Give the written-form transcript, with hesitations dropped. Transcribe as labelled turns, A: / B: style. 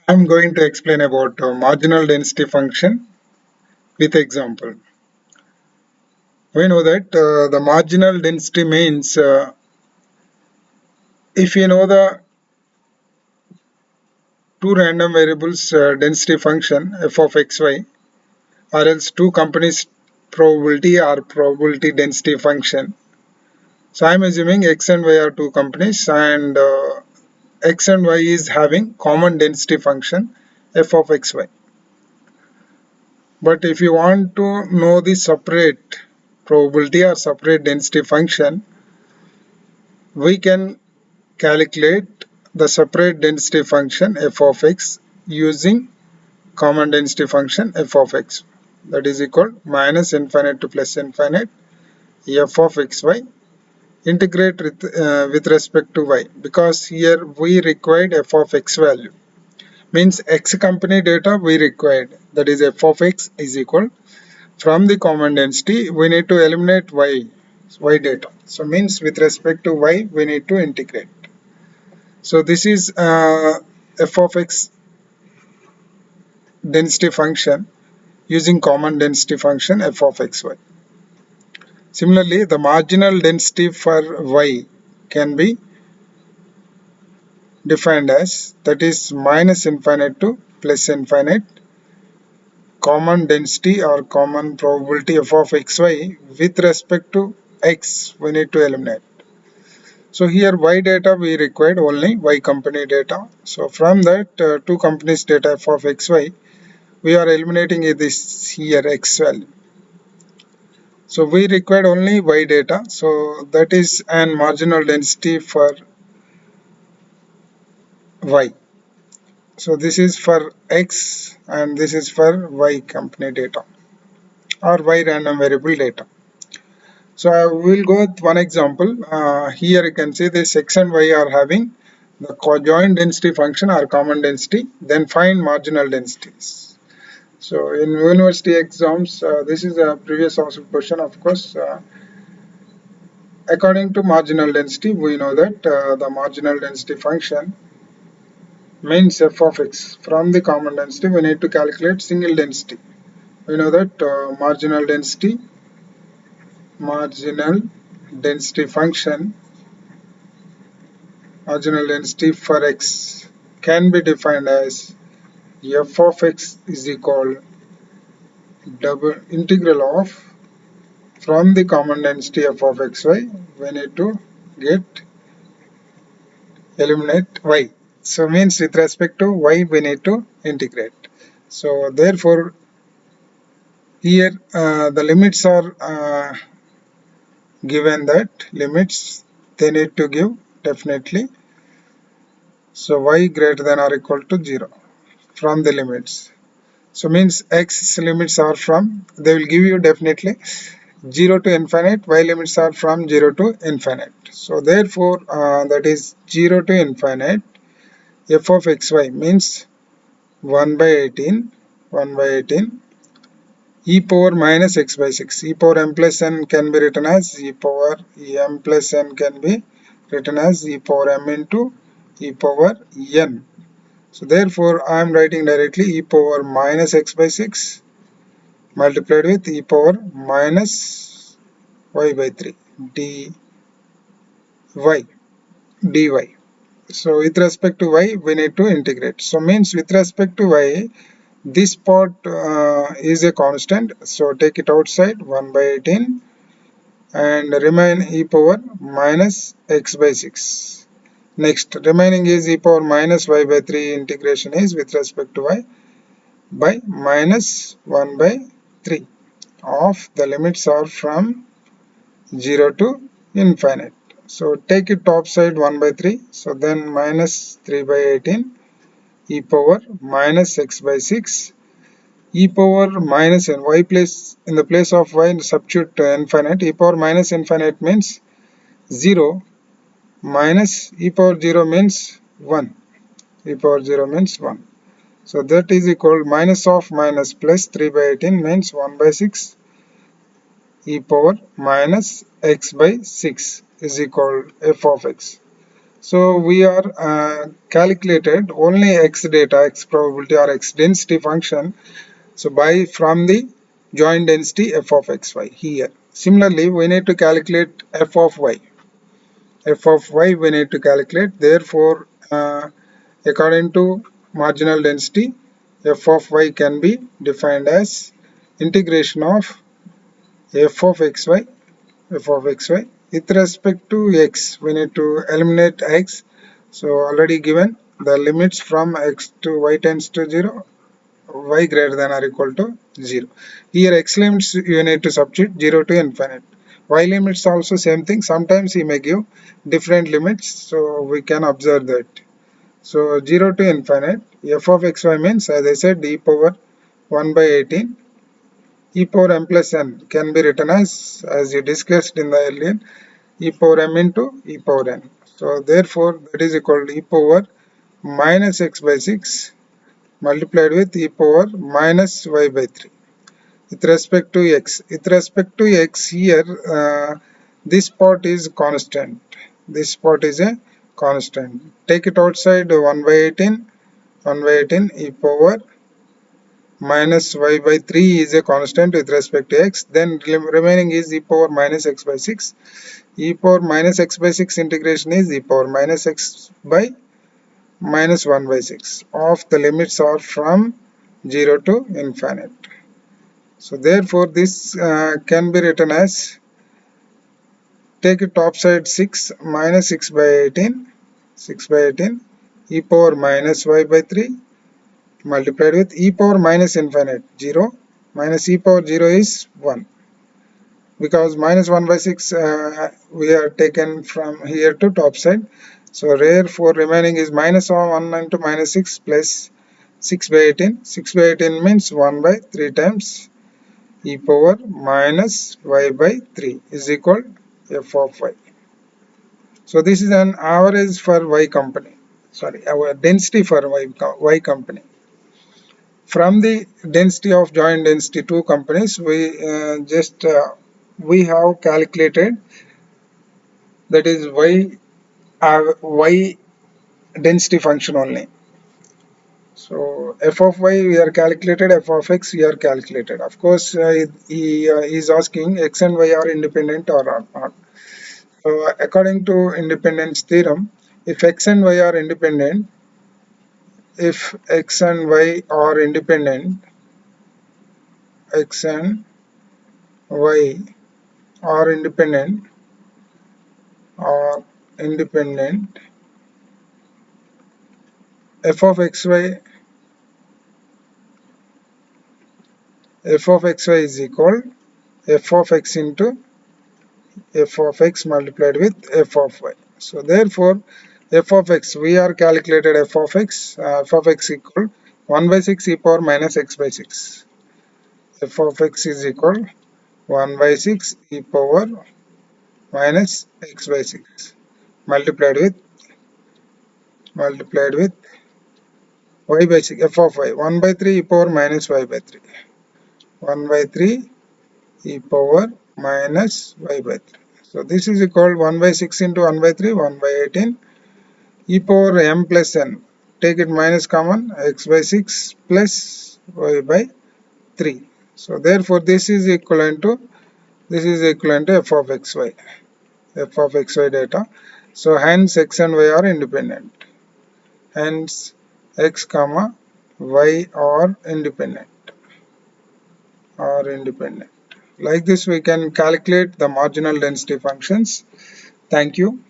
A: I'm going to explain about marginal density function with example. We know that the marginal density means if you know the two random variables density function f of xy, or else two companies probability or probability density function. So I'm assuming x and y are two companies, and x and y is having common density function f of xy. But if you want to know the separate probability or separate density function, we can calculate the separate density function f of x using common density function f of x, that is equal minus infinite to plus infinite f of xy integrate with respect to y, because here we required f of x value, means x company data we required, that is f of x is equal from the common density we need to eliminate y data, so means with respect to y we need to integrate. So this is f of x density function using common density function f of xy. Similarly, the marginal density for y can be defined as, that is minus infinite to plus infinite common density or common probability f of xy with respect to x we need to eliminate. So here y data we required only y company data. So from that two companies data f of xy, we are eliminating this here x value. So we required only y data. So that is an marginal density for y. So this is for x and this is for y company data or y random variable data. So I will go with one example. Here you can see this x and y are having the conjoint density function or common density, then find marginal densities. So in university exams, this is a previous asked question, of course. According to marginal density, we know that the marginal density function means f of x. From the common density, we need to calculate single density. We know that marginal density function, marginal density for x can be defined as f of x is equal double integral of from the common density f of xy. We need to get eliminate y. So means with respect to y we need to integrate. So therefore here the limits are given, that limits they need to give definitely. So y greater than or equal to 0 from the limits. So means x limits are from, they will give you definitely 0 to infinite, y limits are from 0 to infinite. So therefore that is 0 to infinite f of xy means 1 by 18 e power minus x by 6. E power m plus n can be written as e power m plus n can be written as e power m into e power n. So therefore I am writing directly e power minus x by 6 multiplied with e power minus y by 3 dy. So with respect to y we need to integrate. So means with respect to y this part is a constant, so take it outside 1 by 18 and remain e power minus x by 6. Next remaining is e power minus y by 3, integration is with respect to y by minus 1 by 3 of the limits are from 0 to infinite. So take it top side 1 by 3, so then minus 3 by 18 e power minus x by 6 e power minus n, y place in the place of y substitute infinite. E power minus infinite means 0 minus e power 0 means 1. E power 0 means 1. So that is equal minus of minus plus 3 by 18 means 1 by 6 e power minus x by 6 is equal f of x. So we are calculated only x data, x probability or x density function. So by from the joint density f of xy here. Similarly, we need to calculate f of y. F of y we need to calculate. Therefore, according to marginal density, f of y can be defined as integration of f of xy, with respect to x. We need to eliminate x. So already given the limits from x to y tends to 0, y greater than or equal to 0. Here x limits you need to substitute 0 to infinite. Y limits also same thing. Sometimes he may give different limits, so we can observe that. So 0 to infinite, f of xy means, as I said, e power 1 by 18. E power m plus n can be written as you discussed in the earlier, e power m into e power n. So therefore that is equal to e power minus x by 6 multiplied with e power minus y by 3 with respect to x. With respect to x here, this part is constant. This part is a constant. Take it outside 1 by 18. 1 by 18 e power minus y by 3 is a constant with respect to x. Then remaining is e power minus x by 6. E power minus x by 6 integration is e power minus x by minus 1 by 6. Of the limits are from 0 to infinite. So therefore this can be written as, take it top side 6 minus 6 by 18, 6 by 18 e power minus y by 3 multiplied with e power minus infinite 0 minus e power 0 is 1, because minus 1 by 6 we are taken from here to top side. So therefore remaining is minus 1 into minus 6 plus 6 by 18. 6 by 18 means 1 by 3 times e power minus y by 3 is equal f of y. So this is an average for y company. Sorry, our density for y company. From the density of joint density two companies, we have calculated, that is y density function only. So f of y we are calculated, f of x we are calculated. Of course, he is asking x and y are independent or not. So according to independence theorem, if x and y are independent, if x and y are independent, x and y are independent or independent, f of xy is equal f of x into f of x multiplied with f of y. So therefore f of x, we are calculated f of x equal 1 by 6 e power minus x by 6. F of x is equal 1 by 6 e power minus x by 6 multiplied with y by 6, f of y 1 by 3 e power minus y by 3, 1 by 3 e power minus y by 3. So this is equal 1 by 6 into 1 by 3, 1 by 18 e power m plus n. Take it minus common, x by 6 plus y by 3. So therefore this is equivalent to f of xy, data. So hence x and y are independent. Hence x comma y are independent. Like this we can calculate the marginal density functions. Thank you.